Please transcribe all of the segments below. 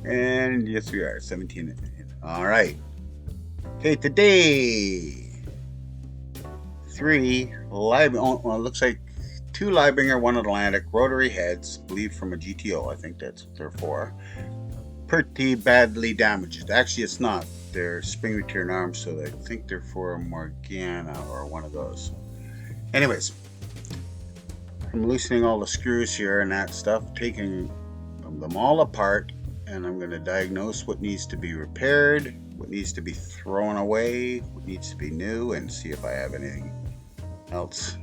And yes, we are 17. All right. Okay, today well, it looks like 2 Liebinger, 1 Atlantic, rotary heads, I believe from a GTO. I think that's what they're for. Pretty badly damaged. Actually, it's not. They're spring return arms, so I think they're for a Morgana or one of those. Anyways, I'm loosening all the screws here and that stuff, taking them all apart, and I'm going to diagnose what needs to be repaired, what needs to be thrown away, what needs to be new, and see if I have anything else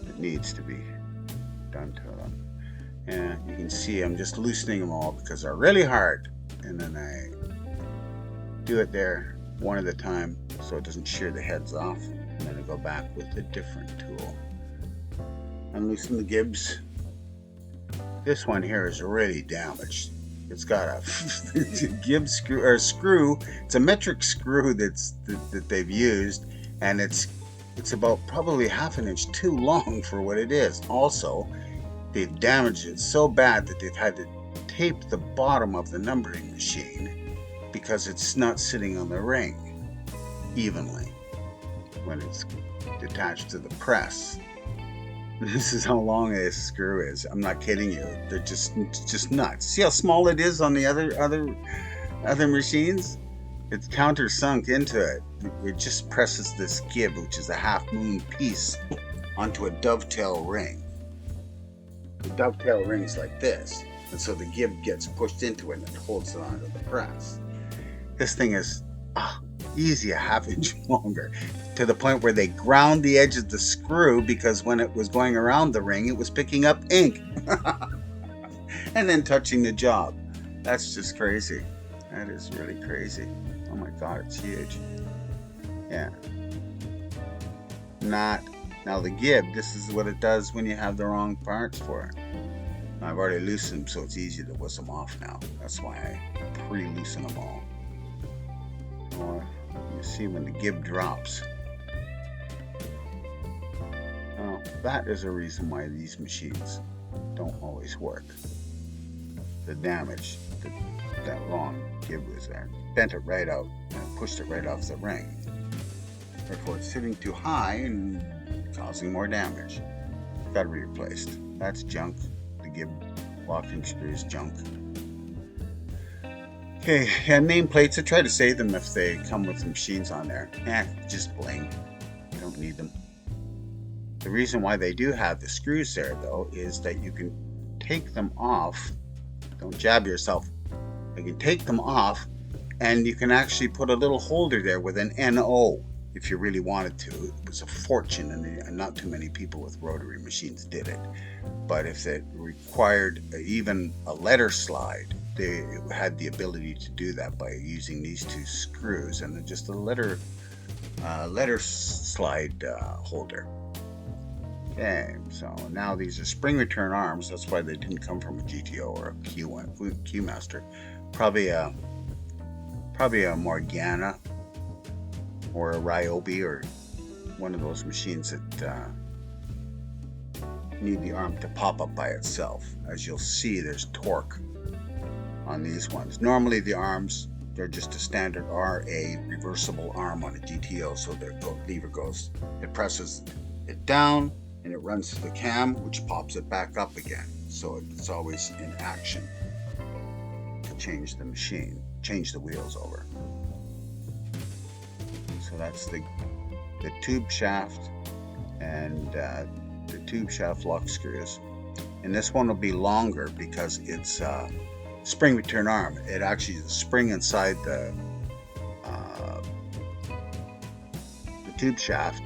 that needs to be done to them. And you can see I'm just loosening them all because they're really hard, and then I do it there one at a time so it doesn't shear the heads off, and then I go back with a different tool. Unloosen the gibs. This one here is really damaged. It's got a gib screw or screw. It's a metric screw that they've used, and it's about probably half an inch too long for what it is. Also, they've damaged it so bad that they've had to tape the bottom of the numbering machine because it's not sitting on the ring evenly when it's attached to the press. This is how long this screw is. I'm not kidding you. They're just nuts. See how small it is on the other machines? It's countersunk into it. It just presses this gib, which is a half moon piece, onto a dovetail ring. The dovetail ring is like this, and so the gib gets pushed into it and it holds it onto the press. This thing is easy a half inch longer, to the point where they ground the edge of the screw because when it was going around the ring, it was picking up ink and then touching the job. That's just crazy. That is really crazy. Oh my God, it's huge. Yeah. Now the gib, this is what it does when you have the wrong parts for it. I've already loosened them, so it's easy to whisk them off now. That's why I pre-loosen them all. Or you see when the gib drops. Well, that is a reason why these machines don't always work. The damage, that long gib was there. Bent it right out and pushed it right off the ring. Therefore, it's sitting too high and causing more damage. Got to be replaced. That's junk. The gib locking screw is junk. Okay, yeah, nameplates. I try to save them if they come with machines on there. Just bling. You don't need them. The reason why they do have the screws there, though, is that you can take them off. Don't jab yourself. You can take them off, and you can actually put a little holder there with an NO if you really wanted to. It was a fortune, and not too many people with rotary machines did it. But if it required even a letter slide, they had the ability to do that by using these 2 screws and just a letter slide holder. Okay, so now these are spring return arms. That's why they didn't come from a GTO or a Q Master. Probably a Morgana or a Ryobi or one of those machines that need the arm to pop up by itself. As you'll see, there's torque on these ones. Normally the arms, they're just a standard RA reversible arm on a GTO, so the lever goes, it presses it down and it runs to the cam, which pops it back up again. So it's always in action to change the machine, change the wheels over. So that's the tube shaft and the tube shaft lock screws. And this one will be longer because it's spring return arm. It actually is a spring inside the tube shaft,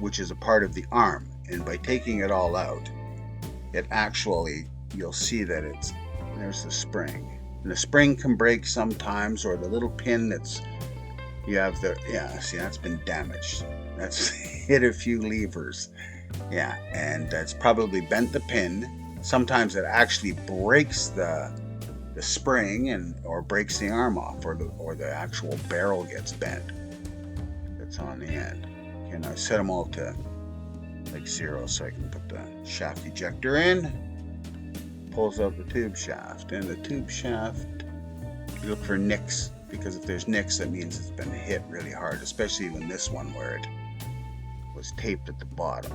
which is a part of the arm. And by taking it all out, it actually, you'll see that there's the spring. And the spring can break sometimes, or the little pin see, that's been damaged. That's hit a few levers. Yeah, and that's probably bent the pin. Sometimes it actually breaks the spring or breaks the arm off, or the actual barrel gets bent that's on the end. Okay, now I set them all to like 0 so I can put the shaft ejector in, pulls out the tube shaft, and the tube shaft, you look for nicks, because if there's nicks, that means it's been hit really hard, especially when this one where it was taped at the bottom.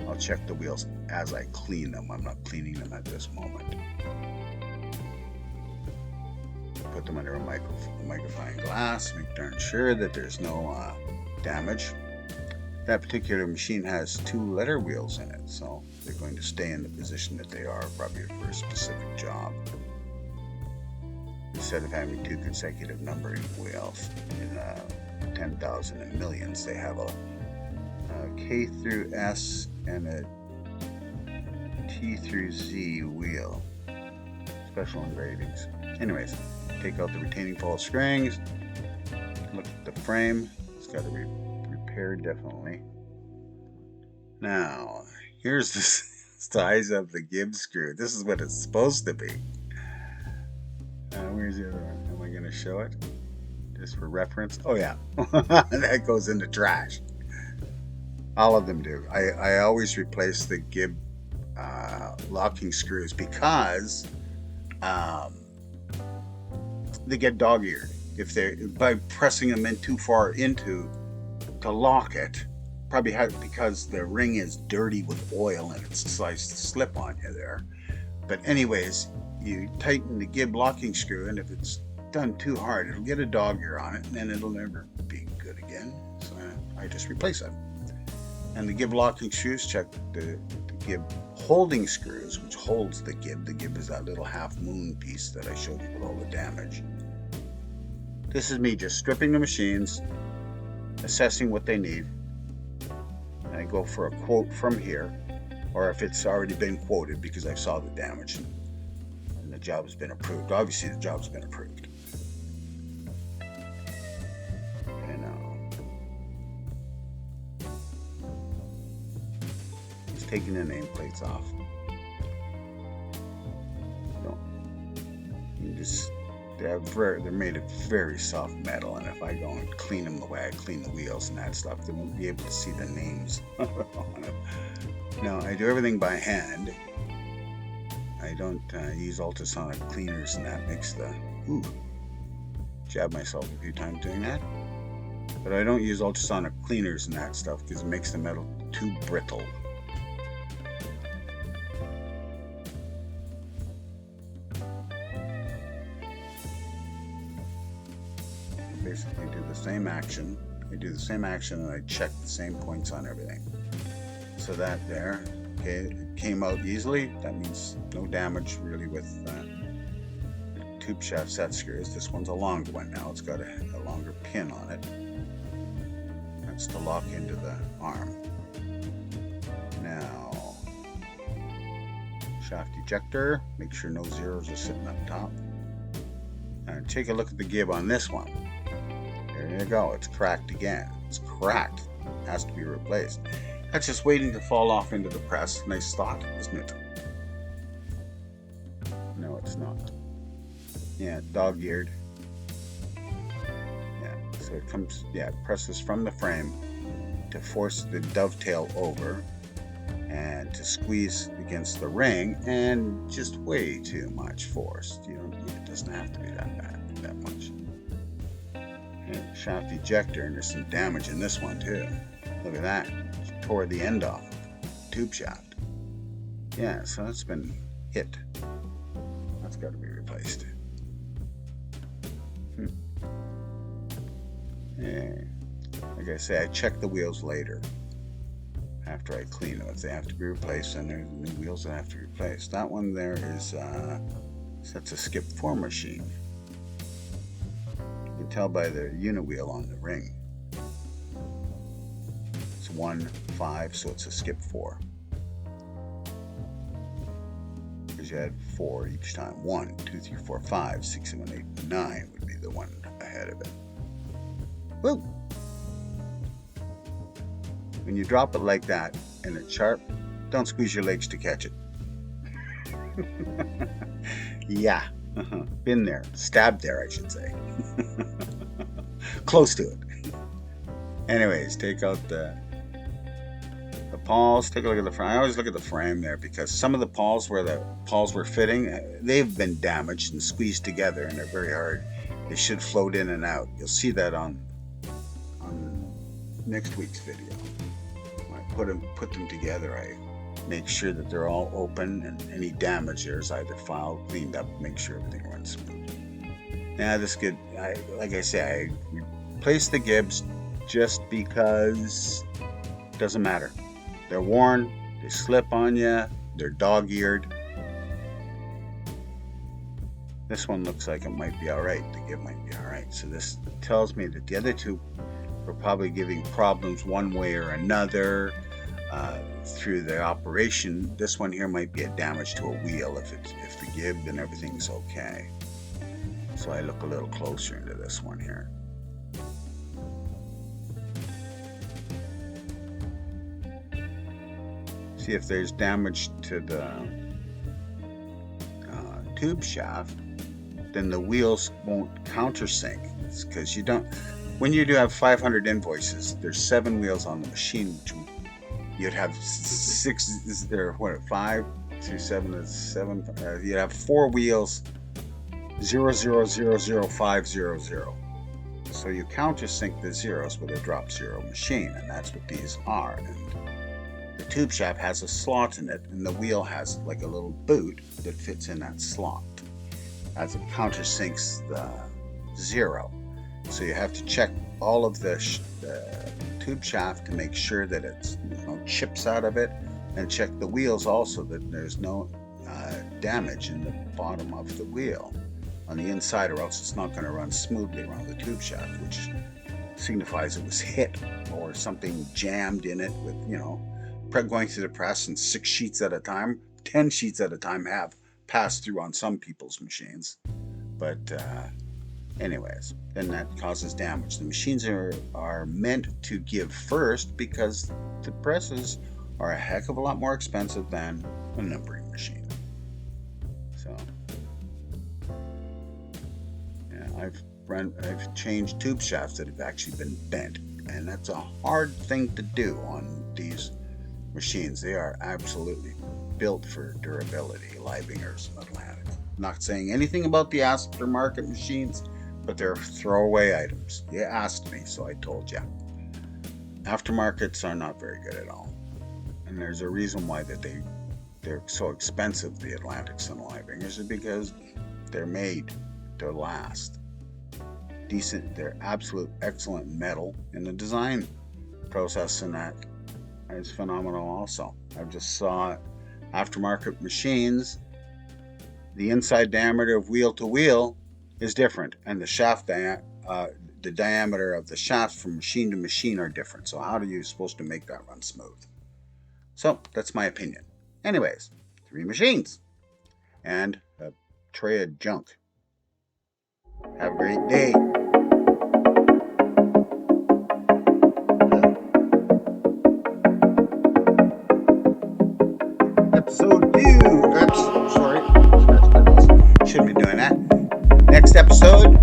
I'll check the wheels as I clean them. I'm not cleaning them at this moment. Put them under a magnifying glass, make darn sure that there's no damage. That particular machine has 2 letter wheels in it, so they're going to stay in the position that they are, probably for a specific job, instead of having 2 consecutive numbering wheels. In 10,000 and millions, they have a K through S and a T through Z wheel. Special engravings. Anyways, take out the retaining pole springs. Look at the frame. It's got to be repaired, definitely. Now, here's the size of the gib screw. This is what it's supposed to be. Where's the other one? Am I going to show it? Just for reference? Oh yeah, that goes in the trash. All of them do. I always replace the gib locking screws because they get dog-eared if they by pressing them in too far into to lock it. Probably because the ring is dirty with oil and it decides to slip on you there. But anyways, you tighten the gib locking screw, and if it's done too hard, it'll get a dog ear on it, and then it'll never be good again. So I just replace it. And the gib locking screws, check the gib holding screws, which holds the gib. The gib is that little half moon piece that I showed you with all the damage. This is me just stripping the machines, assessing what they need. And I go for a quote from here, or if it's already been quoted because I saw the damage and the job has been approved. Obviously the job's been approved. Taking the nameplates off. They're made of very soft metal, and if I go and clean them the way I clean the wheels and that stuff, they won't be able to see the names on them. Now, I do everything by hand. I don't use ultrasonic cleaners, and that makes the jab myself a few times doing that. But I don't use ultrasonic cleaners and that stuff because it makes the metal too brittle. Basically do the same action. I do the same action and I check the same points on everything. So that there, okay, it came out easily. That means no damage really with tube shaft set screws. This one's a longer one now. It's got a longer pin on it. That's to lock into the arm. Now, shaft ejector. Make sure no zeros are sitting up top. And take a look at the gib on this one. There you go, it's cracked again. It's cracked. It has to be replaced. That's just waiting to fall off into the press. Nice thought, isn't it? No, it's not. Yeah, dog-eared. Yeah, so it comes, it presses from the frame to force the dovetail over and to squeeze against the ring, and just way too much force. It doesn't have to be that bad, that much. Shaft ejector, and there's some damage in this one too. Look at that. It tore the end off of the tube shaft. Yeah, so that's been hit. That's got to be replaced. Yeah. Like I say, I check the wheels later after I clean them. If they have to be replaced, then there's new wheels that have to be replaced. That one there is that's a skip 4 machine. You can tell by the unit wheel on the ring. It's 1, 5, so it's a skip 4. Because you had 4 each time. 1, 2, 3, 4, 5, 6, 7, 8, 9 would be the one ahead of it. Woo! When you drop it like that and it's sharp, don't squeeze your legs to catch it. Yeah. Been there. Stabbed there, I should say. Close to it. Anyways, take out the pawls, take a look at the frame. I always look at the frame there because some of the pawls where the pawls were fitting, they've been damaged and squeezed together and they're very hard. They should float in and out. You'll see that on next week's video. When I put them together, I make sure that they're all open and any damage there is either filed, cleaned up, make sure everything runs smooth. Now this could, like I say, I replace the gibs just because it doesn't matter. They're worn, they slip on you, they're dog-eared. This one looks like it might be alright, the gib might be alright. So this tells me that the other two were probably giving problems one way or another through the operation. This one here might be a damage to a wheel if the gib and everything's okay. So I look a little closer into this one here. See if there's damage to the tube shaft, then the wheels won't countersink. It's because you don't. When you do have 500 invoices, there's 7 wheels on the machine, which you'd have 6. Is there 5 through 7 is 7? You'd have 4 wheels, 0000500. So you countersink the zeros with a drop zero machine, and that's what these are. And the tube shaft has a slot in it, and the wheel has like a little boot that fits in that slot as it countersinks the 0. So you have to check all of the tube shaft to make sure that there's no chips out of it, and check the wheels also that there's no damage in the bottom of the wheel on the inside, or else it's not going to run smoothly around the tube shaft, which signifies it was hit or something jammed in it with, going through the press, and 6 sheets at a time, 10 sheets at a time have passed through on some people's machines. But anyways, then that causes damage. The machines are meant to give first because the presses are a heck of a lot more expensive than a numbering machine. So yeah, I've changed tube shafts that have actually been bent, and that's a hard thing to do on these machines. They are absolutely built for durability, Leibingers and Atlantic. Not saying anything about the aftermarket machines, but they're throwaway items. You asked me, so I told you. Aftermarkets are not very good at all, and there's a reason why they're so expensive. The Atlantics and Leibingers are because they're made to last. Decent, they're absolute excellent metal, and the design process in that is phenomenal also. I just saw aftermarket machines, the inside diameter of wheel to wheel is different, and the shaft the diameter of the shaft from machine to machine are different. So how are you supposed to make that run smooth? So that's my opinion. Anyways, 3 machines and a tray of junk. Have a great day. Episode 2. Shouldn't be doing that. Next episode,